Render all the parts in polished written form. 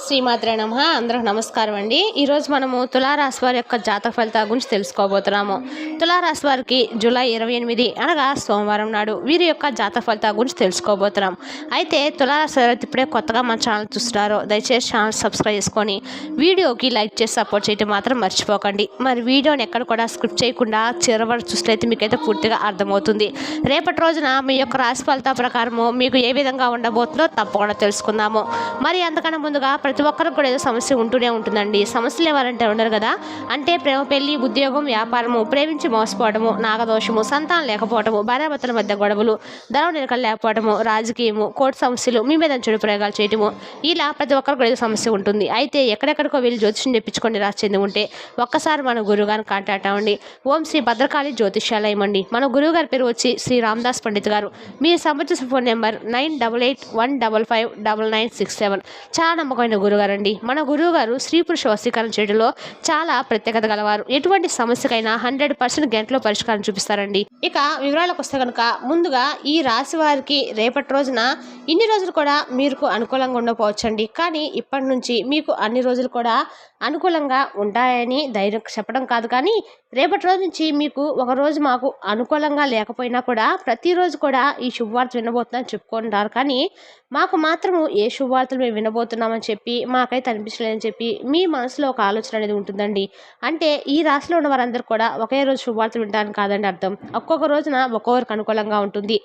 శ్రీమాత్రే నమః. అందరికి నమస్కారం అండి. ఈరోజు మనము తులారాశి వారి యొక్క జాతక ఫలితాల గురించి తెలుసుకోబోతున్నాము. తులారాశి వారికి జూలై 28 అనగా సోమవారం నాడు వీరి యొక్క జాతక ఫలితాల గురించి తెలుసుకోబోతున్నాం. అయితే తులారాశి వారు ఇప్పుడే కొత్తగా మన ఛానల్ చూస్తున్నారో దయచేసి ఛానల్ సబ్స్క్రైబ్ చేసుకొని వీడియోకి లైక్ చేసి సపోర్ట్ చేయడం మాత్రం మర్చిపోకండి. మరి వీడియోని ఎక్కడ కూడా స్కిప్ చేయకుండా చివరి వరకు చూసినట్లయితే మీకైతే పూర్తిగా అర్థమవుతుంది. రేపటి రోజున మీ యొక్క రాశి ఫలితాల ప్రకారము మీకు ఏ విధంగా ఉండబోతుందో తప్పకుండా తెలుసుకుందాము. మరి అంతకన్నా ముందుగా ప్రతి ఒక్కరికి కూడా ఏదో సమస్య ఉంటూనే ఉంటుందండి. సమస్యలు ఎవరంటే ఉండరు కదా. అంటే ప్రేమ, పెళ్లి, ఉద్యోగం, వ్యాపారము, ప్రేమించి మోసపోవడము, నాగదోషము, సంతానం లేకపోవడము, భార్యాభర్తల మధ్య గొడవలు, ధనం నిలకలు లేకపోవడము, రాజకీయము, కోర్టు సమస్యలు, మీ మీద చెడు ప్రయోగాలు చేయటము, ఇలా ప్రతి ఒక్కరికి కూడా ఏదో సమస్య ఉంటుంది. అయితే ఎక్కడెక్కడికో వెళ్ళి జ్యోతిష్యం తెప్పించుకొని రాసి చెంది ఉంటే ఒక్కసారి మన గురువుగారిని కాంటాక్ట్ అవ్వండి. ఓం శ్రీ భద్రకాళి జ్యోతిష్యాలయం అండి. మన గురువు గారి పేరు వచ్చి శ్రీ రామదాస్ పండిత్ గారు. మీరు సంబంధించిన ఫోన్ నెంబర్ 9881559967. చాలా నమ్మకమైన గురుగారండి. మన గురువు గారు స్త్రీ పురుష వశీకరణ చేయడంలో చాలా ప్రత్యేకత గలవారు. ఎటువంటి సమస్యకైనా 100% గంటలో పరిష్కారం చూపిస్తారండి. ఇక వివరాలకు వస్తే కనుక ముందుగా ఈ రాశి వారికి రేపటి రోజున ఇన్ని రోజులు కూడా మీకు అనుకూలంగా ఉండకపోవచ్చండి. కానీ ఇప్పటి నుంచి మీకు అన్ని రోజులు కూడా అనుకూలంగా ఉంటాయని ధైర్యం చెప్పడం కాదు, కానీ రేపటి రోజు నుంచి మీకు ఒక రోజు మాకు అనుకూలంగా లేకపోయినా కూడా ప్రతిరోజు కూడా ఈ శుభవార్త వినబోతున్నామని చెప్పుకుంటారు. కానీ మాకు మాత్రము ఏ శుభవార్తలు మేము వినబోతున్నామని చెప్పి మాకైతే అనిపించలేదని చెప్పి మీ మనసులో ఒక ఆలోచన అనేది ఉంటుందండి. అంటే ఈ రాశిలో ఉన్న వారందరూ కూడా ఒకే రోజు శుభవార్తలు వింటారని కాదండి అర్థం. ఒక్కొక్క రోజున ఒక్కొక్కరికి అనుకూలంగా ఉంటుంది.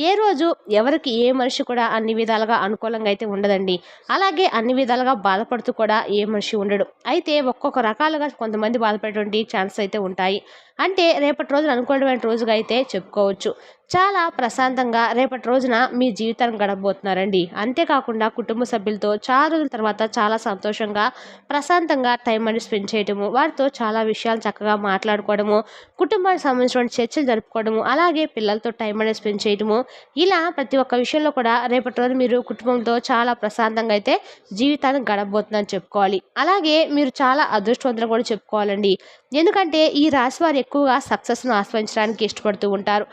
ఏ రోజు ఎవరికి ఏ మనిషి కూడా అన్ని విధాలుగా అనుకూలంగా అయితే ఉండదండి. అలాగే అన్ని విధాలుగా బాధపడుతూ కూడా ఏ మనిషి ఉండడు. అయితే ఒక్కొక్క రకాలుగా కొంతమంది బాధపడేటువంటి ఛాన్స్ అయితే ఉంటాయి. అంటే రేపటి రోజున అనుకూలమైన రోజుగా అయితే చెప్పుకోవచ్చు. చాలా ప్రశాంతంగా రేపటి రోజున మీ జీవితాన్ని గడపబోతున్నారండి. అంతేకాకుండా కుటుంబ సభ్యులతో చాలా రోజుల తర్వాత చాలా సంతోషంగా ప్రశాంతంగా టైం అనేది స్పెండ్ చేయడము, వారితో చాలా విషయాలు చక్కగా మాట్లాడుకోవడము, కుటుంబానికి సంబంధించిన చర్చలు జరుపుకోవడము, అలాగే పిల్లలతో టైం అనేది స్పెండ్ చేయడము, ఇలా ప్రతి ఒక్క విషయంలో కూడా రేపటి రోజు మీరు కుటుంబంతో చాలా ప్రశాంతంగా అయితే జీవితాన్ని గడపబోతుందని చెప్పుకోవాలి. అలాగే మీరు చాలా అదృష్టవంతులు కూడా చెప్పుకోవాలండి. ఎందుకంటే ఈ రాశి వారు ఎక్కువగా సక్సెస్ను ఆస్వాదించడానికి ఇష్టపడుతూ ఉంటారు.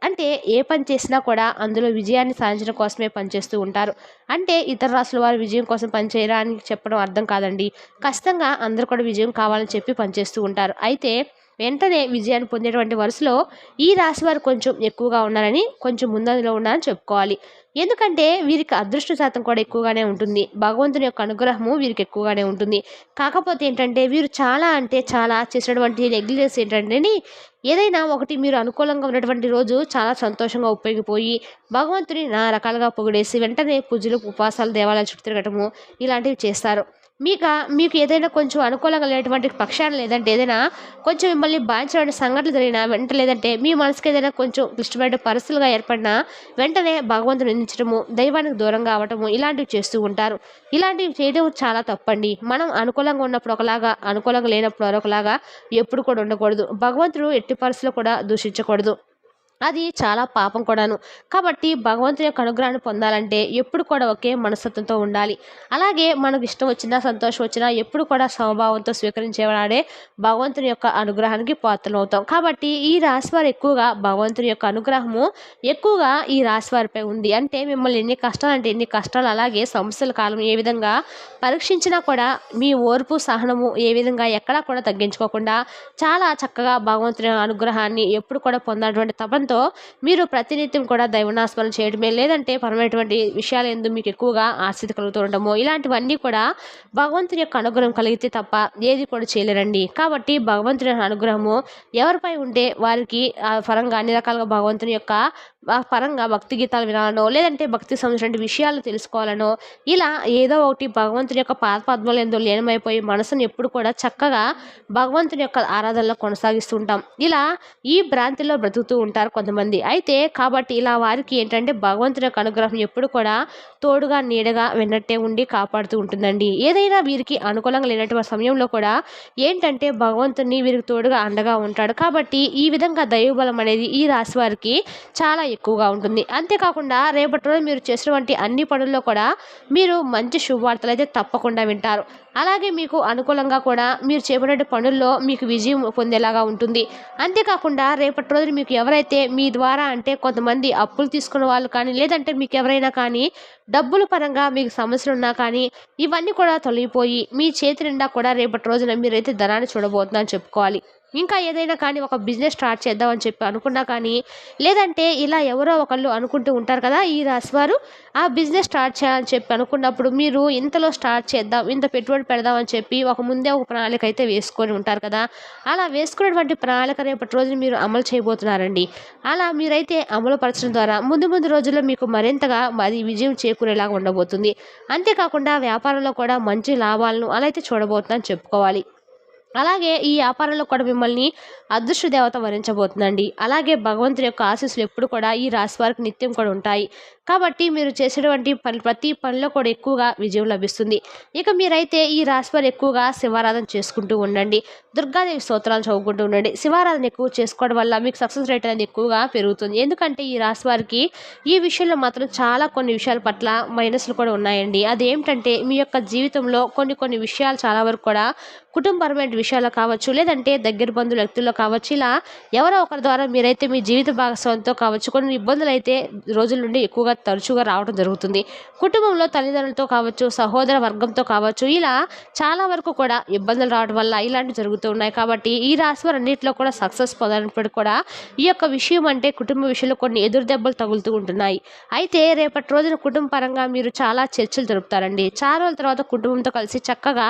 అంటే ఏ పని చేసినా కూడా అందులో విజయాన్ని సాధించడం కోసమే పనిచేస్తూ ఉంటారు. అంటే ఇతర రాశుల వారు విజయం కోసం పనిచేయరా అని చెప్పడం అర్థం కాదండి. ఖచ్చితంగా అందరూ కూడా విజయం కావాలని చెప్పి పనిచేస్తూ ఉంటారు. అయితే వెంటనే విజయాన్ని పొందేటువంటి వరుసలో ఈ రాశి వారు కొంచెం ఎక్కువగా ఉన్నారని, కొంచెం ముందంజలో ఉన్నారని చెప్పుకోవాలి. ఎందుకంటే వీరికి అదృష్ట శాతం కూడా ఎక్కువగానే ఉంటుంది. భగవంతుని యొక్క అనుగ్రహము వీరికి ఎక్కువగానే ఉంటుంది. కాకపోతే ఏంటంటే వీరు చాలా అంటే చాలా చేసినటువంటి నెగ్లిజెన్స్ ఏంటంటే ఏదైనా ఒకటి మీరు అనుకూలంగా ఉన్నటువంటి రోజు చాలా సంతోషంగా ఉపయోగిపోయి భగవంతుని రకాలుగా పొగిడేసి వెంటనే పూజలు, ఉపవాసాలు, దేవాలయాల చుట్టూ తిరగటము ఇలాంటివి చేస్తారు. మీకు ఏదైనా కొంచెం అనుకూలంగా లేనటువంటి పక్షాన, లేదంటే ఏదైనా కొంచెం మిమ్మల్ని బాధించిన సంఘటనలు జరిగినా వెంట, లేదంటే మీ మనసుకి ఏదైనా కొంచెం క్లిష్టమైన పరిస్థితులుగా ఏర్పడినా వెంటనే భగవంతుని నిందించడము, దైవానికి దూరంగా అవ్వటము ఇలాంటివి చేస్తూ ఉంటారు. ఇలాంటివి చేయడం చాలా తప్పండి. మనం అనుకూలంగా ఉన్నప్పుడు ఒకలాగా, అనుకూలంగా లేనప్పుడు మరొకలాగా ఎప్పుడు కూడా ఉండకూడదు. భగవంతుడు ఎట్టి పరిస్థితుల్లో కూడా దూషించకూడదు. అది చాలా పాపం కూడాను. కాబట్టి భగవంతుని యొక్క అనుగ్రహాన్ని పొందాలంటే ఎప్పుడు కూడా ఒకే మనస్తత్వంతో ఉండాలి. అలాగే మనకు ఇష్టం వచ్చినా సంతోషం వచ్చినా ఎప్పుడు కూడా సమభావంతో స్వీకరించేవాడే భగవంతుని యొక్క అనుగ్రహానికి పాత్రలు అవుతాం. కాబట్టి ఈ రాశివారు ఎక్కువగా భగవంతుని యొక్క అనుగ్రహము ఎక్కువగా ఈ రాశివారిపై ఉంది. అంటే మిమ్మల్ని ఎన్ని కష్టాలు అంటే ఎన్ని కష్టాలు, అలాగే సమస్యల కాలం ఏ విధంగా పరీక్షించినా కూడా మీ ఓర్పు, సహనము ఏ విధంగా ఎక్కడా కూడా తగ్గించుకోకుండా చాలా చక్కగా భగవంతుని అనుగ్రహాన్ని ఎప్పుడు కూడా పొందినటువంటి తపంతో మీరు ప్రతినిత్యం కూడా దైవనాస్మరణ చేయడమే, లేదంటే పరమైనటువంటి విషయాలు ఎందుకు మీకు ఎక్కువగా ఆసక్తి కలుగుతూ ఉండము, ఇలాంటివన్నీ కూడా భగవంతుని యొక్క అనుగ్రహం కలిగితే తప్ప ఏది కూడా చేయలేరండి. కాబట్టి భగవంతుని అనుగ్రహము ఎవరిపై ఉంటే వారికి పరంగా అన్ని రకాలుగా భగవంతుని యొక్క పరంగా భక్తి గీతాలు వినాలనో, లేదంటే భక్తి సంబంధించిన విషయాలు తెలుసుకోవాలనో, ఇలా ఏదో ఒకటి భగవంతుని యొక్క పాదపద్మలు ఎంతో లీనమైపోయి మనసును ఎప్పుడు కూడా చక్కగా భగవంతుని యొక్క ఆరాధనలో కొనసాగిస్తూ ఉంటాం. ఇలా ఈ భ్రాంతిలో బ్రతుకుతూ ఉంటారు కొంతమంది. అయితే కాబట్టి ఇలా వారికి ఏంటంటే భగవంతుని యొక్క అనుగ్రహం ఎప్పుడు కూడా తోడుగా నీడగా వెన్నట్టే ఉండి కాపాడుతూ ఉంటుందండి. ఏదైనా వీరికి అనుకూలంగా లేనటువంటి సమయంలో కూడా ఏంటంటే భగవంతుని వీరికి తోడుగా అండగా ఉంటాడు. కాబట్టి ఈ విధంగా దైవబలం అనేది ఈ రాశి వారికి చాలా ఎక్కువగా ఉంటుంది. అంతేకాకుండా రేపటి రోజు మీరు చేసినటువంటి అన్ని పనుల్లో కూడా మీరు మంచి శుభవార్తలు అయితే తప్పకుండా వింటారు. అలాగే మీకు అనుకూలంగా కూడా మీరు చేపట్టే పనుల్లో మీకు విజయం పొందేలాగా ఉంటుంది. అంతేకాకుండా రేపటి రోజున మీకు ఎవరైతే మీ ద్వారా అంటే కొంతమంది అప్పులు తీసుకున్న వాళ్ళు కానీ, లేదంటే మీకు ఎవరైనా కానీ డబ్బుల పరంగా మీకు సమస్యలున్నా కానీ ఇవన్నీ కూడా తొలగిపోయి మీ చేతి నిండా కూడా రేపటి రోజున మీరైతే ధనాన్ని చూడబోతున్నారని చెప్పుకోవాలి. ఇంకా ఏదైనా కానీ ఒక బిజినెస్ స్టార్ట్ చేద్దామని చెప్పి అనుకున్నా కానీ, లేదంటే ఇలా ఎవరో ఒకళ్ళు అనుకుంటూ ఉంటారు కదా ఈ రాశివారు, ఆ బిజినెస్ స్టార్ట్ చేయాలని చెప్పి అనుకున్నప్పుడు మీరు ఇంతలో స్టార్ట్ చేద్దాం, ఇంత పెట్టుబడి పెడదామని చెప్పి ముందే ఒక ప్రణాళిక అయితే వేసుకొని ఉంటారు కదా. అలా వేసుకున్నటువంటి ప్రణాళిక రేపటి రోజున మీరు అమలు చేయబోతున్నారండి. అలా మీరైతే అమలు పరచడం ద్వారా ముందు ముందు రోజుల్లో మీకు మరింతగా అది విజయం చేకూరేలాగా ఉండబోతుంది. అంతేకాకుండా వ్యాపారంలో కూడా మంచి లాభాలను అలా అయితే చూడబోతుందని చెప్పుకోవాలి. అలాగే ఈ వ్యాపారంలో కూడా మిమ్మల్ని అదృష్ట దేవత వరించబోతుందండి. అలాగే భగవంతుడి యొక్క ఆశీస్సులు ఎప్పుడు కూడా ఈ రాశి వారికి నిత్యం కూడా ఉంటాయి. కాబట్టి మీరు చేసేటువంటి ప్రతి పనిలో కూడా ఎక్కువగా విజయం లభిస్తుంది. ఇక మీరైతే ఈ రాశి వారు ఎక్కువగా శివారాధన చేసుకుంటూ ఉండండి. దుర్గాదేవి స్తోత్రాలు చదువుకుంటూ ఉండండి. శివారాధన ఎక్కువ చేసుకోవడం వల్ల మీకు సక్సెస్ రేట్ అనేది ఎక్కువగా పెరుగుతుంది. ఎందుకంటే ఈ రాశి వారికి ఈ విషయంలో మాత్రం చాలా కొన్ని విషయాల పట్ల మైనస్లు కూడా ఉన్నాయండి. అదేమిటంటే మీ యొక్క జీవితంలో కొన్ని విషయాలు చాలా వరకు కూడా కుటుంబపరమైన విషయాల్లో కావచ్చు, లేదంటే దగ్గర బంధువుల వ్యక్తుల్లో కావచ్చు, ఇలా ఎవరో ఒకరి ద్వారా మీరైతే మీ జీవిత భాగస్వామితో కావచ్చు కొన్ని ఇబ్బందులు అయితే రోజుల నుండి ఎక్కువగా తరచుగా రావడం జరుగుతుంది. కుటుంబంలో తల్లిదండ్రులతో కావచ్చు, సహోదర వర్గంతో కావచ్చు, ఇలా చాలా వరకు కూడా ఇబ్బందులు రావడం వల్ల ఇలాంటివి జరుగుతూ ఉన్నాయి. కాబట్టి ఈ రాశి వారు అన్నింటిలో కూడా సక్సెస్ పొందనప్పుడు కూడా ఈ యొక్క విషయం అంటే కుటుంబ విషయంలో కొన్ని ఎదురు దెబ్బలు తగులుతూ ఉంటున్నాయి. అయితే రేపటి రోజున కుటుంబ పరంగా మీరు చాలా చర్చలు జరుపుతారండి. చాలా రోజుల తర్వాత కుటుంబంతో కలిసి చక్కగా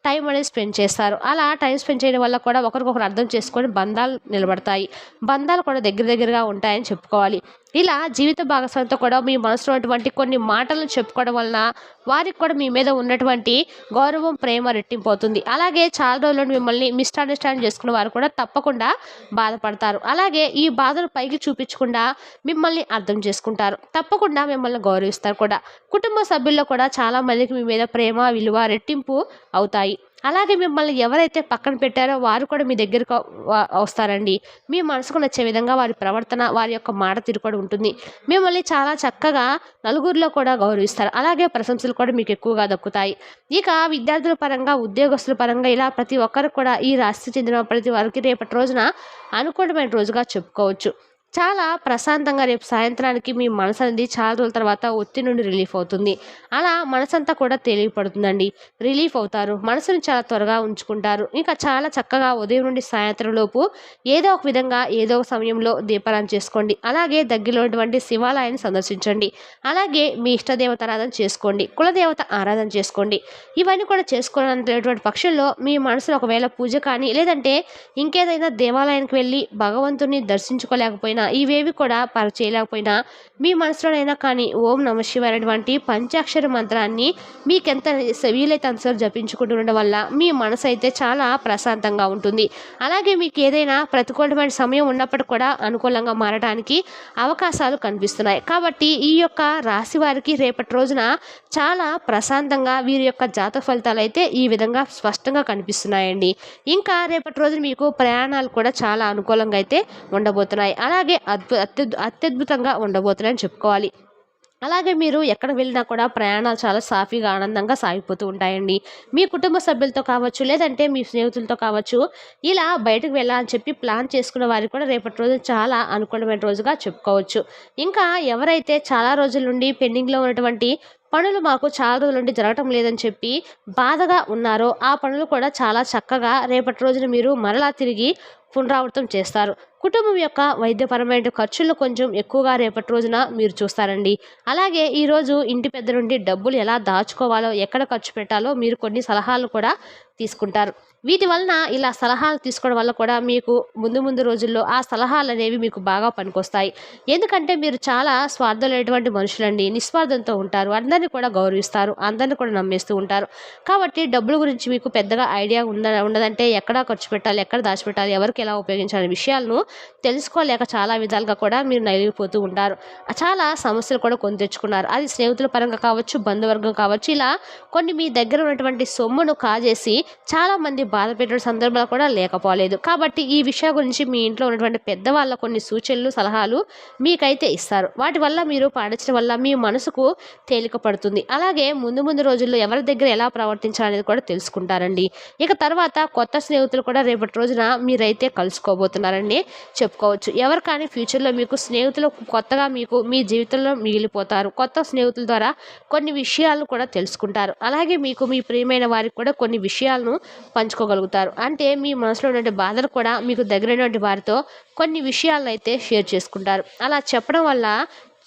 టైం అనేది స్పెండ్ చేస్తారు. అలా టైం స్పెండ్ చేయడం వల్ల కూడా ఒకరికొకరు అర్థం చేసుకొని బంధాలు నిలబడతాయి. బంధాలు కూడా దగ్గరగా ఉంటాయని చెప్పుకోవాలి. ఇలా జీవిత భాగస్వామితో కూడా మీ మనసులో ఉన్నటువంటి కొన్ని మాటలను చెప్పుకోవడం వలన వారికి కూడా మీ మీద ఉన్నటువంటి గౌరవం, ప్రేమ రెట్టింపోతుంది. అలాగే చాలా రోజులు మిమ్మల్ని మిస్అండర్స్టాండ్ చేసుకున్న వారు కూడా తప్పకుండా బాధపడతారు. అలాగే ఈ బాధను పైకి చూపించకుండా మిమ్మల్ని అర్థం చేసుకుంటారు. తప్పకుండా మిమ్మల్ని గౌరవిస్తారు కూడా. కుటుంబ సభ్యుల్లో కూడా చాలా మందికి మీ మీద ప్రేమ, విలువ రెట్టింపు అవుతాయి. అలాగే మిమ్మల్ని ఎవరైతే పక్కన పెట్టారో వారు కూడా మీ దగ్గరకు వస్తారండి. మీ మనసుకు నచ్చే విధంగా వారి ప్రవర్తన, వారి యొక్క మాట తీరు కూడా ఉంటుంది. మిమ్మల్ని చాలా చక్కగా నలుగురిలో కూడా గౌరవిస్తారు. అలాగే ప్రశంసలు కూడా మీకు ఎక్కువగా దక్కుతాయి. ఇక విద్యార్థుల పరంగా, ఉద్యోగస్తుల పరంగా ఇలా ప్రతి ఒక్కరు కూడా ఈ రాశికి చెందిన ప్రతి వారికి రేపటి రోజున అనుకూలమైన రోజుగా చెప్పుకోవచ్చు. చాలా ప్రశాంతంగా రేపు సాయంత్రానికి మీ మనసు అనేది చాలా రోజుల తర్వాత ఒత్తిడి నుండి రిలీఫ్ అవుతుంది. అలా మనసంతా కూడా తేలికపడుతుందండి. రిలీఫ్ అవుతారు. మనసుని చాలా త్వరగా ఉంచుకుంటారు. ఇంకా చాలా చక్కగా ఉదయం నుండి సాయంత్రం లోపు ఏదో ఒక విధంగా ఏదో ఒక సమయంలో దీపారాధన చేసుకోండి. అలాగే దగ్గరలో ఉన్నటువంటి శివాలయాన్ని సందర్శించండి. అలాగే మీ ఇష్టదేవత ఆరాధన చేసుకోండి. కులదేవత ఆరాధన చేసుకోండి. ఇవన్నీ కూడా చేసుకోవాలనేటువంటి పక్షంలో మీ మనసులో ఒకవేళ పూజ కానీ, లేదంటే ఇంకేదైనా దేవాలయానికి వెళ్ళి భగవంతుని దర్శించుకోలేకపోయినా, ఇవేవి కూడా చేయలేకపోయినా మీ మనసులోనైనా కానీ ఓం నమ శివాయ అనేటువంటి పంచాక్షర మంత్రాన్ని మీకెంత వీలైతే అంతసేపు జపించుకుంటూ ఉండడం వల్ల మీ మనసు అయితే చాలా ప్రశాంతంగా ఉంటుంది. అలాగే మీకు ఏదైనా ప్రతికూలమైన సమయం ఉన్నప్పటికీ కూడా అనుకూలంగా మారడానికి అవకాశాలు కనిపిస్తున్నాయి. కాబట్టి ఈ యొక్క రాశి వారికి రేపటి రోజున చాలా ప్రశాంతంగా వీరి యొక్క జాతక ఫలితాలు అయితే ఈ విధంగా స్పష్టంగా కనిపిస్తున్నాయండి. ఇంకా రేపటి రోజున మీకు ప్రయాణాలు కూడా చాలా అనుకూలంగా అయితే ఉండబోతున్నాయి. అలాగే అత్యద్భుతంగా ఉండబోతున్నాయని చెప్పుకోవాలి. అలాగే మీరు ఎక్కడ వెళ్ళినా కూడా ప్రయాణాలు చాలా సాఫీగా, ఆనందంగా సాగిపోతూ ఉంటాయండి. మీ కుటుంబ సభ్యులతో కావచ్చు, లేదంటే మీ స్నేహితులతో కావచ్చు, ఇలా బయటకు వెళ్ళాలని చెప్పి ప్లాన్ చేసుకున్న వారికి కూడా రేపటి రోజు చాలా అనుకూలమైన రోజుగా చెప్పుకోవచ్చు. ఇంకా ఎవరైతే చాలా రోజుల నుండి పెండింగ్లో ఉన్నటువంటి పనులు మాకు చాలా రోజుల నుండి జరగటం లేదని చెప్పి బాధగా ఉన్నారో ఆ పనులు కూడా చాలా చక్కగా రేపటి రోజున మీరు మరలా తిరిగి పునరావృతం చేస్తారు. కుటుంబం యొక్క వైద్యపరమైన ఖర్చులు కొంచెం ఎక్కువగా రేపటి రోజున మీరు చూస్తారండి. అలాగే ఈరోజు ఇంటి పెద్ద నుండి డబ్బులు ఎలా దాచుకోవాలో, ఎక్కడ ఖర్చు పెట్టాలో మీరు కొన్ని సలహాలు కూడా తీసుకుంటారు. వీటి వలన ఇలా సలహాలు తీసుకోవడం వల్ల కూడా మీకు ముందు రోజుల్లో ఆ సలహాలు అనేవి మీకు బాగా పనికొస్తాయి. ఎందుకంటే మీరు చాలా స్వార్థం లేనటువంటి మనుషులండి. నిస్వార్థంతో ఉంటారు. అందరినీ కూడా గౌరవిస్తారు. అందరినీ కూడా నమ్మేస్తూ ఉంటారు. కాబట్టి డబ్బుల గురించి మీకు పెద్దగా ఐడియా ఉండదంటే ఎక్కడ ఖర్చు పెట్టాలి, ఎక్కడ దాచిపెట్టాలి, ఎవరికి ఎలా ఉపయోగించాలనే విషయాలను తెలుసుకోలేక చాలా విధాలుగా కూడా మీరు నలిగిపోతూ ఉంటారు. చాలా సమస్యలు కూడా కొని తెచ్చుకున్నారు. అది స్నేహితుల పరంగా కావచ్చు, బంధువర్గం కావచ్చు, ఇలా కొన్ని మీ దగ్గర ఉన్నటువంటి సొమ్మును కాజేసి చాలా మంది బాధ పెట్టిన సందర్భాలు కూడా లేకపోలేదు. కాబట్టి ఈ విషయం గురించి మీ ఇంట్లో ఉన్నటువంటి పెద్దవాళ్ళ కొన్ని సూచనలు, సలహాలు మీకైతే ఇస్తారు. వాటి వల్ల మీరు పాటించడం వల్ల మీ మనసుకు తేలిక పడుతుంది. అలాగే ముందు రోజుల్లో ఎవరి దగ్గర ఎలా ప్రవర్తించాలనేది కూడా తెలుసుకుంటారండి. ఇక తర్వాత కొత్త స్నేహితులు కూడా రేపటి రోజున మీరైతే కలుసుకోబోతున్నారండి. చెప్పుకోవచ్చు. ఎవరు కానీ ఫ్యూచర్లో మీకు స్నేహితులు కొత్తగా మీకు మీ జీవితంలో మిగిలిపోతారు. కొత్త స్నేహితుల ద్వారా కొన్ని విషయాలను కూడా తెలుసుకుంటారు. అలాగే మీకు మీ ప్రియమైన వారికి కూడా కొన్ని విషయాలను పంచుకోగలుగుతారు. అంటే మీ మనసులో ఉన్న బాధలు కూడా మీకు దగ్గరైనటువంటి వారితో కొన్ని విషయాలను అయితే షేర్ చేసుకుంటారు. అలా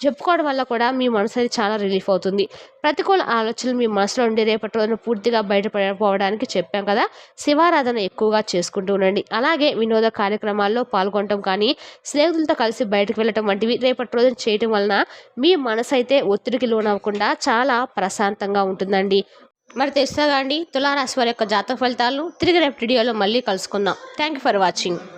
చెప్పుకోవడం వల్ల కూడా మీ మనసు అనేది చాలా రిలీఫ్ అవుతుంది. ప్రతికూల ఆలోచనలు మీ మనసులో ఉండి రేపటి రోజున పూర్తిగా బయటపడిపోవడానికి చెప్పాం కదా, శివారాధన ఎక్కువగా చేసుకుంటూ ఉండండి. అలాగే వినోద కార్యక్రమాల్లో పాల్గొనడం కానీ, స్నేహితులతో కలిసి బయటకు వెళ్ళటం వంటివి రేపటి రోజున చేయటం వలన మీ మనసు అయితే ఒత్తిడికి లోనవ్వకుండా చాలా ప్రశాంతంగా ఉంటుందండి. మరి తెలుసా అండి తులారాశి వారి యొక్క జాతక ఫలితాలను తిరిగి రేపు వీడియోలో మళ్ళీ కలుసుకుందాం. Thank you for watching.